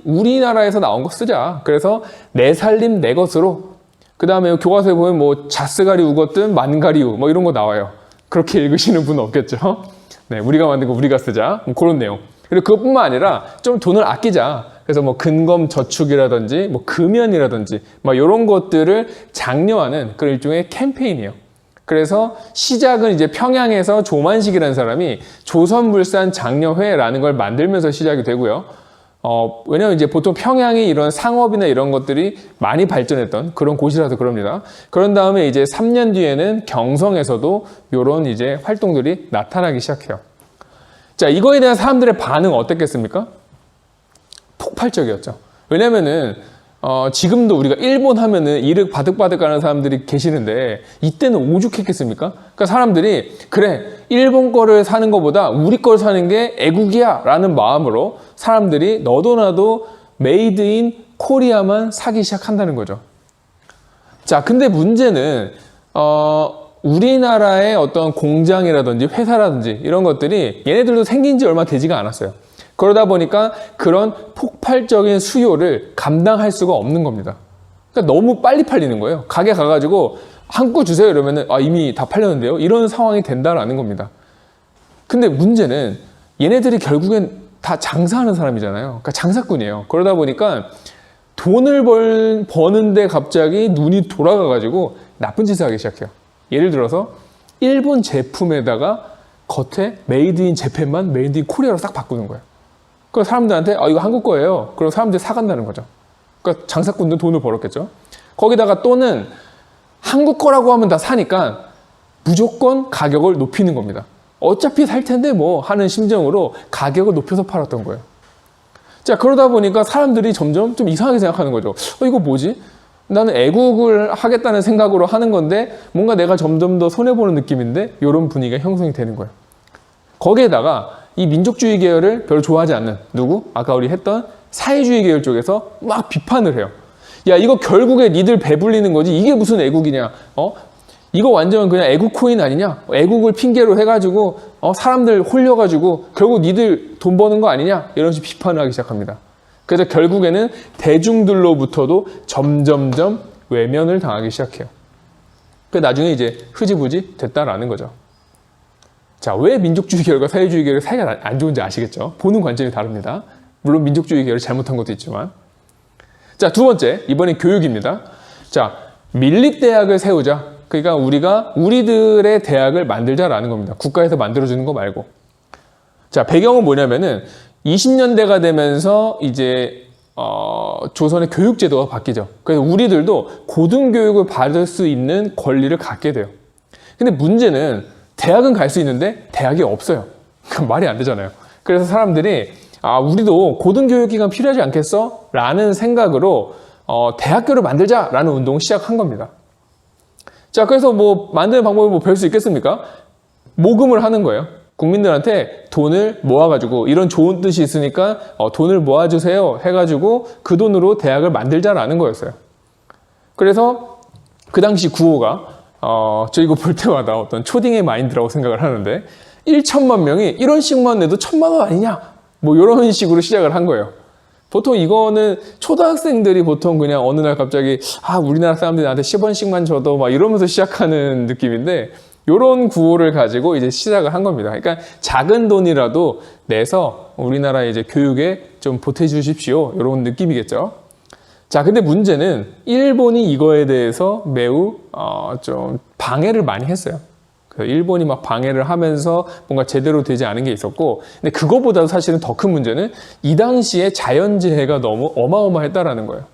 우리나라에서 나온 거 쓰자. 그래서 내 살림 내 것으로. 그 다음에 교과서에 보면 뭐 자스가리 우거든 만가리우 뭐 이런 거 나와요. 그렇게 읽으시는 분은 없겠죠. 네, 우리가 만든 거 우리가 쓰자. 뭐 그런 내용. 그리고 그것뿐만 아니라 좀 돈을 아끼자. 그래서 뭐 근검 저축이라든지 뭐 금연이라든지 뭐 이런 것들을 장려하는 그런 일종의 캠페인이에요. 그래서 시작은 이제 평양에서 조만식이라는 사람이 조선물산 장려회라는 걸 만들면서 시작이 되고요. 왜냐면 이제 보통 평양이 이런 상업이나 이런 것들이 많이 발전했던 그런 곳이라서 그럽니다. 그런 다음에 이제 3년 뒤에는 경성에서도 이런 이제 활동들이 나타나기 시작해요. 자, 이거에 대한 사람들의 반응 어땠겠습니까? 폭발적이었죠. 왜냐면은 지금도 우리가 일본 하면은 이륵 바득바득 가는 사람들이 계시는데 이때는 오죽했겠습니까? 그러니까 사람들이 그래 일본 거를 사는 것보다 우리 걸 사는 게 애국이야 라는 마음으로 사람들이 너도나도 메이드 인 코리아만 사기 시작한다는 거죠. 자, 근데 문제는 우리나라의 어떤 공장이라든지 회사라든지 이런 것들이 얘네들도 생긴 지 얼마 되지가 않았어요. 그러다 보니까 그런 폭발적인 수요를 감당할 수가 없는 겁니다. 그러니까 너무 빨리 팔리는 거예요. 가게 가가지고 한 구 주세요 이러면은 이미 다 팔렸는데요. 이런 상황이 된다라는 겁니다. 근데 문제는 얘네들이 결국엔 다 장사하는 사람이잖아요. 그러니까 장사꾼이에요. 그러다 보니까 돈을 버는데 갑자기 눈이 돌아가가지고 나쁜 짓을 하기 시작해요. 예를 들어서 일본 제품에다가 겉에 메이드 인 재팬만 메이드 인 코리아로 싹 바꾸는 거예요. 그래서 사람들한테 이거 한국 거예요. 그럼 사람들이 사간다는 거죠. 그러니까 장사꾼들 돈을 벌었겠죠. 거기다가 또는 한국 거라고 하면 다 사니까 무조건 가격을 높이는 겁니다. 어차피 살 텐데 뭐 하는 심정으로 가격을 높여서 팔았던 거예요. 자, 그러다 보니까 사람들이 점점 좀 이상하게 생각하는 거죠. 이거 뭐지? 나는 애국을 하겠다는 생각으로 하는 건데 뭔가 내가 점점 더 손해보는 느낌인데 이런 분위기가 형성이 되는 거예요. 거기에다가 이 민족주의 계열을 별로 좋아하지 않는 누구? 아까 우리 했던 사회주의 계열 쪽에서 막 비판을 해요. 야, 이거 결국에 니들 배불리는 거지 이게 무슨 애국이냐? 이거 완전 그냥 애국 코인 아니냐? 애국을 핑계로 해가지고 사람들 홀려가지고 결국 니들 돈 버는 거 아니냐? 이런 식으로 비판을 하기 시작합니다. 그래서 결국에는 대중들로부터도 점점점 외면을 당하기 시작해요. 그 나중에 이제 흐지부지 됐다라는 거죠. 자, 왜 민족주의 계열과 사회주의 계열의 사이가 안 좋은지 아시겠죠? 보는 관점이 다릅니다. 물론 민족주의 계열이 잘못한 것도 있지만. 자, 두 번째, 이번엔 교육입니다. 자, 밀립대학을 세우자. 그러니까 우리가 우리들의 대학을 만들자라는 겁니다. 국가에서 만들어주는 거 말고. 자, 배경은 뭐냐면은 20년대가 되면서 이제 조선의 교육제도가 바뀌죠. 그래서 우리들도 고등교육을 받을 수 있는 권리를 갖게 돼요. 근데 문제는 대학은 갈 수 있는데 대학이 없어요. 말이 안 되잖아요. 그래서 사람들이 우리도 고등교육기관 필요하지 않겠어? 라는 생각으로 대학교를 만들자라는 운동을 시작한 겁니다. 자, 그래서 뭐 만드는 방법이 뭐 별 수 있겠습니까? 모금을 하는 거예요. 국민들한테 돈을 모아가지고 이런 좋은 뜻이 있으니까 돈을 모아주세요 해가지고 그 돈으로 대학을 만들자라는 거였어요. 그래서 그 당시 구호가 저 이거 볼 때마다 어떤 초딩의 마인드라고 생각을 하는데 1천만 명이 이런 식만 내도 1,000만 원 아니냐? 뭐 이런 식으로 시작을 한 거예요. 보통 이거는 초등학생들이 보통 그냥 어느 날 갑자기 우리나라 사람들이 나한테 10원씩만 줘도 막 이러면서 시작하는 느낌인데 이런 구호를 가지고 이제 시작을 한 겁니다. 그러니까 작은 돈이라도 내서 우리나라 이제 교육에 좀 보태주십시오. 이런 느낌이겠죠. 자, 근데 문제는 일본이 이거에 대해서 매우 좀 방해를 많이 했어요. 일본이 막 방해를 하면서 뭔가 제대로 되지 않은 게 있었고, 근데 그거보다도 사실은 더 큰 문제는 이 당시에 자연재해가 너무 어마어마했다라는 거예요.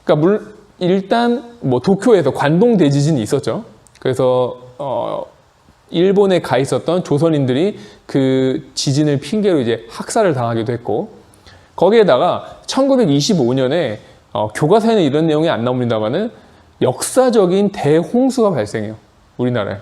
그러니까 일단 뭐 도쿄에서 관동 대지진이 있었죠. 그래서 일본에 가 있었던 조선인들이 그 지진을 핑계로 이제 학살을 당하기도 했고, 거기에다가 1925년에 교과서에는 이런 내용이 안 나옵니다만은 역사적인 대홍수가 발생해요. 우리나라에.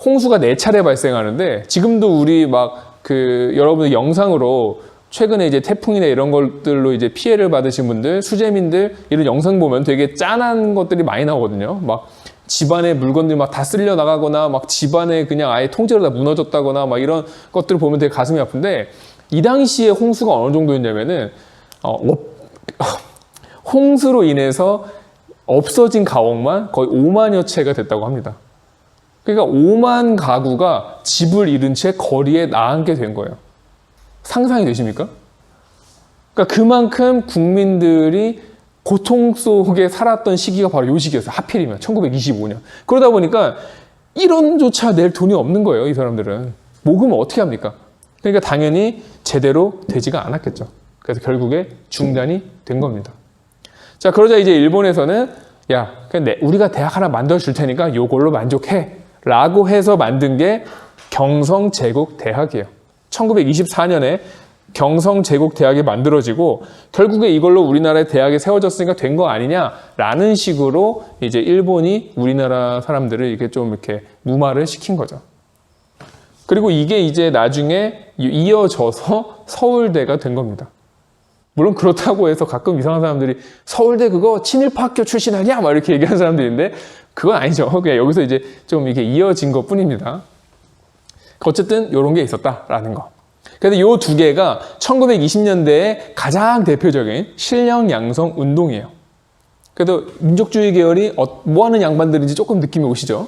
홍수가 4차례 발생하는데 지금도 우리 막 여러분들 영상으로 최근에 이제 태풍이나 이런 것들로 이제 피해를 받으신 분들, 수재민들 이런 영상 보면 되게 짠한 것들이 많이 나오거든요. 막 집안에 물건들 막 다 쓸려 나가거나 막 집안에 그냥 아예 통째로 다 무너졌다거나 막 이런 것들을 보면 되게 가슴이 아픈데 이 당시에 홍수가 어느 정도였냐면은 홍수로 인해서 없어진 가옥만 거의 5만여 채가 됐다고 합니다. 그러니까 5만 가구가 집을 잃은 채 거리에 나앉게 된 거예요. 상상이 되십니까? 그러니까 그만큼 국민들이 고통 속에 살았던 시기가 바로 이 시기였어요. 하필이면 1925년. 그러다 보니까 1원조차 낼 돈이 없는 거예요. 이 사람들은. 모금을 어떻게 합니까? 그러니까 당연히 제대로 되지가 않았겠죠. 그래서 결국에 중단이 된 겁니다. 자, 그러자 이제 일본에서는 야, 그냥 우리가 대학 하나 만들어 줄 테니까 이걸로 만족해 라고 해서 만든 게 경성제국대학이에요. 1924년에 경성제국대학이 만들어지고 결국에 이걸로 우리나라의 대학이 세워졌으니까 된 거 아니냐라는 식으로 이제 일본이 우리나라 사람들을 이렇게 무마를 시킨 거죠. 그리고 이게 이제 나중에 이어져서 서울대가 된 겁니다. 물론 그렇다고 해서 가끔 이상한 사람들이 서울대 그거 친일파 학교 출신 아니야? 막 이렇게 얘기하는 사람들이 있는데 그건 아니죠. 그냥 여기서 이제 좀 이게 이어진 것 뿐입니다. 어쨌든 이런 게 있었다라는 거. 그래서 이 두 개가 1920년대에 가장 대표적인 실력 양성 운동이에요. 그래도 민족주의 계열이 뭐 하는 양반들인지 조금 느낌이 오시죠?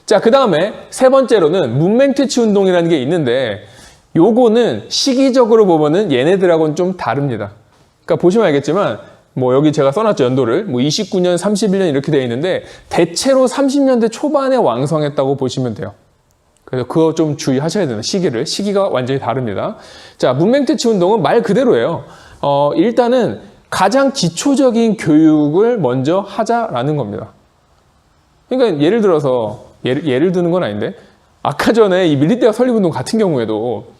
자, 그 다음에 세 번째로는 문맹퇴치 운동이라는 게 있는데 요거는 시기적으로 보면은 얘네들하고는 좀 다릅니다. 그러니까 보시면 알겠지만 뭐 여기 제가 써놨죠, 연도를. 뭐 29년, 31년 이렇게 되어 있는데 대체로 30년대 초반에 왕성했다고 보시면 돼요. 그래서 그거 좀 주의하셔야 되는 시기가 완전히 다릅니다. 자, 문맹퇴치 운동은 말 그대로예요. 일단은 가장 기초적인 교육을 먼저 하자라는 겁니다. 그러니까 예를 들어서 예를 드는 건 아닌데 아까 전에 이 밀리대학 설립운동 같은 경우에도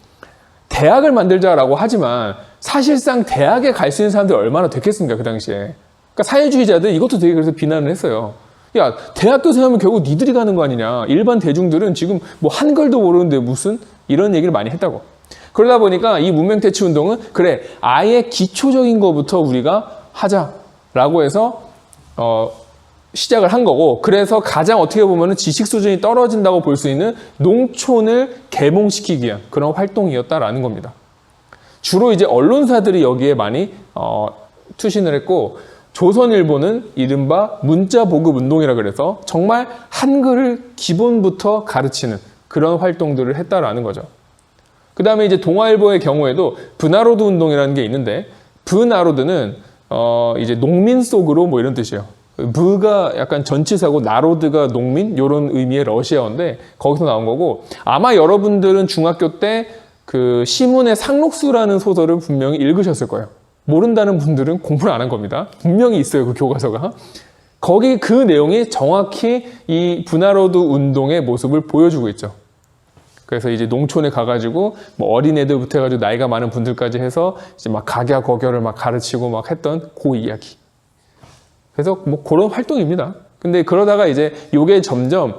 대학을 만들자라고 하지만 사실상 대학에 갈 수 있는 사람들이 얼마나 됐겠습니까, 그 당시에. 그러니까 사회주의자들 이것도 되게 그래서 비난을 했어요. 야, 대학교 생각하면 결국 니들이 가는 거 아니냐. 일반 대중들은 지금 뭐 한글도 모르는데 무슨 이런 얘기를 많이 했다고. 그러다 보니까 이 문맹퇴치 운동은 그래, 아예 기초적인 것부터 우리가 하자라고 해서 시작을 한 거고, 그래서 가장 어떻게 보면 지식 수준이 떨어진다고 볼 수 있는 농촌을 계몽시키기 위한 그런 활동이었다라는 겁니다. 주로 이제 언론사들이 여기에 많이 투신을 했고, 조선일보는 이른바 문자보급 운동이라 그래서 정말 한글을 기본부터 가르치는 그런 활동들을 했다라는 거죠. 그 다음에 이제 동아일보의 경우에도 브나로드 운동이라는 게 있는데, 브나로드는 이제 농민 속으로 뭐 이런 뜻이에요. 브가 약간 전치사고 나로드가 농민 이런 의미의 러시아어인데 거기서 나온 거고, 아마 여러분들은 중학교 때 그 시문의 상록수라는 소설을 분명히 읽으셨을 거예요. 모른다는 분들은 공부를 안 한 겁니다. 분명히 있어요, 그 교과서가. 거기 그 내용이 정확히 이 브나로드 운동의 모습을 보여주고 있죠. 그래서 이제 농촌에 가가지고 뭐 어린애들부터 해가지고 나이가 많은 분들까지 해서 이제 막 각야거결을 막 가르치고 막 했던 그 이야기. 그래서 뭐 그런 활동입니다. 근데 그러다가 이제 요게 점점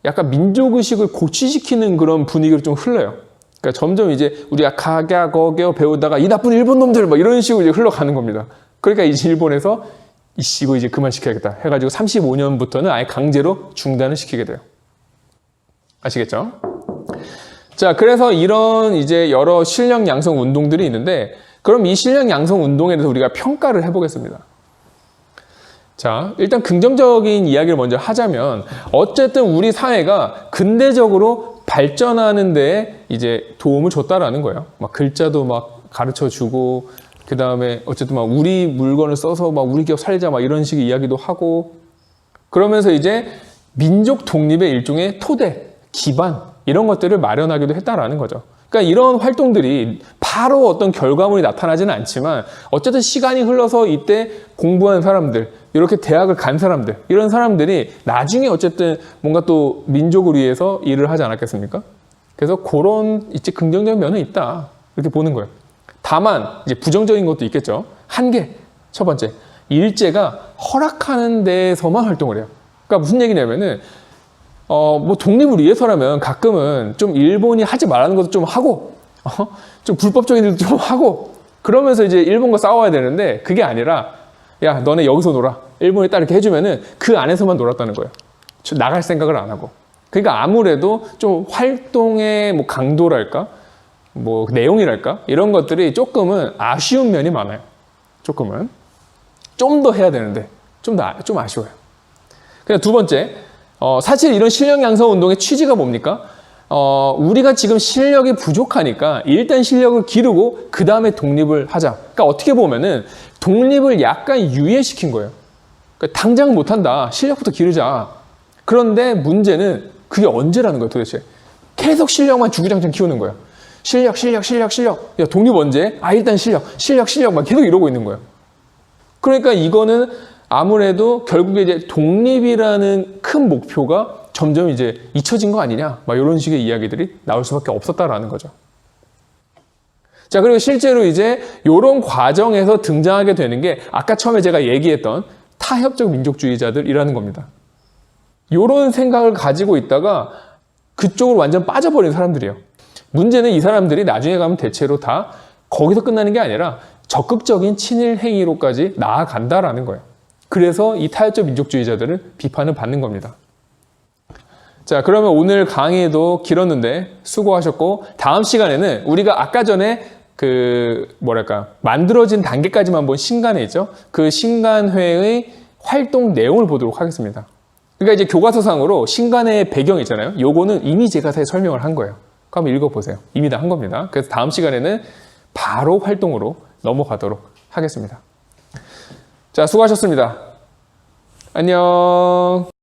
약간 민족의식을 고취시키는 그런 분위기로 좀 흘러요. 그러니까 점점 이제 우리가 각야거겨 배우다가 이 나쁜 일본 놈들 막 이런 식으로 이제 흘러가는 겁니다. 그러니까 이제 일본에서 이거 이제 그만시켜야겠다 해가지고 35년부터는 아예 강제로 중단을 시키게 돼요. 아시겠죠? 자, 그래서 이런 이제 여러 실력 양성 운동들이 있는데, 그럼 이 실력 양성 운동에 대해서 우리가 평가를 해보겠습니다. 자, 일단 긍정적인 이야기를 먼저 하자면, 어쨌든 우리 사회가 근대적으로 발전하는 데 이제 도움을 줬다라는 거예요. 막 글자도 막 가르쳐 주고, 그 다음에 어쨌든 막 우리 물건을 써서 막 우리 기업 살자 막 이런 식의 이야기도 하고, 그러면서 이제 민족 독립의 일종의 토대, 기반, 이런 것들을 마련하기도 했다라는 거죠. 그러니까 이런 활동들이 바로 어떤 결과물이 나타나지는 않지만 어쨌든 시간이 흘러서 이때 공부한 사람들, 이렇게 대학을 간 사람들, 이런 사람들이 나중에 어쨌든 뭔가 또 민족을 위해서 일을 하지 않았겠습니까? 그래서 그런 이제 긍정적인 면은 있다, 이렇게 보는 거예요. 다만 이제 부정적인 것도 있겠죠. 한계, 첫 번째, 일제가 허락하는 데서만 활동을 해요. 그러니까 무슨 얘기냐면은 뭐 독립을 위해서라면 가끔은 좀 일본이 하지 말라는 것도 좀 하고 좀 불법적인 일도 좀 하고 그러면서 이제 일본과 싸워야 되는데 그게 아니라 야 너네 여기서 놀아. 일본이 딱 이렇게 해주면은 그 안에서만 놀았다는 거예요. 나갈 생각을 안 하고. 그러니까 아무래도 좀 활동의 뭐 강도랄까 뭐 내용이랄까 이런 것들이 조금은 아쉬운 면이 많아요. 조금은 좀 더 해야 되는데 좀 아쉬워요. 그냥 두 번째 사실 이런 실력 양성 운동의 취지가 뭡니까? 우리가 지금 실력이 부족하니까 일단 실력을 기르고 그 다음에 독립을 하자. 그러니까 어떻게 보면은 독립을 약간 유예시킨 거예요. 그러니까 당장 못한다. 실력부터 기르자. 그런데 문제는 그게 언제라는 거예요, 도대체. 계속 실력만 주구장창 키우는 거예요. 실력. 야, 독립 언제? 일단 실력 막 계속 이러고 있는 거예요. 그러니까 이거는 아무래도 결국에 이제 독립이라는 큰 목표가 점점 이제 잊혀진 거 아니냐? 막 이런 식의 이야기들이 나올 수밖에 없었다라는 거죠. 자, 그리고 실제로 이제 이런 과정에서 등장하게 되는 게 아까 처음에 제가 얘기했던 타협적 민족주의자들이라는 겁니다. 이런 생각을 가지고 있다가 그쪽으로 완전 빠져버린 사람들이에요. 문제는 이 사람들이 나중에 가면 대체로 다 거기서 끝나는 게 아니라 적극적인 친일 행위로까지 나아간다라는 거예요. 그래서 이 타협적 민족주의자들은 비판을 받는 겁니다. 자, 그러면 오늘 강의도 길었는데 수고하셨고 다음 시간에는 우리가 아까 전에 만들어진 단계까지만 본 신간회 있죠? 그 신간회의 활동 내용을 보도록 하겠습니다. 그러니까 이제 교과서상으로 신간회의 배경 있잖아요. 요거는 이미 제가 다 설명을 한 거예요. 그럼 읽어보세요. 이미 다 한 겁니다. 그래서 다음 시간에는 바로 활동으로 넘어가도록 하겠습니다. 자, 수고하셨습니다. 안녕.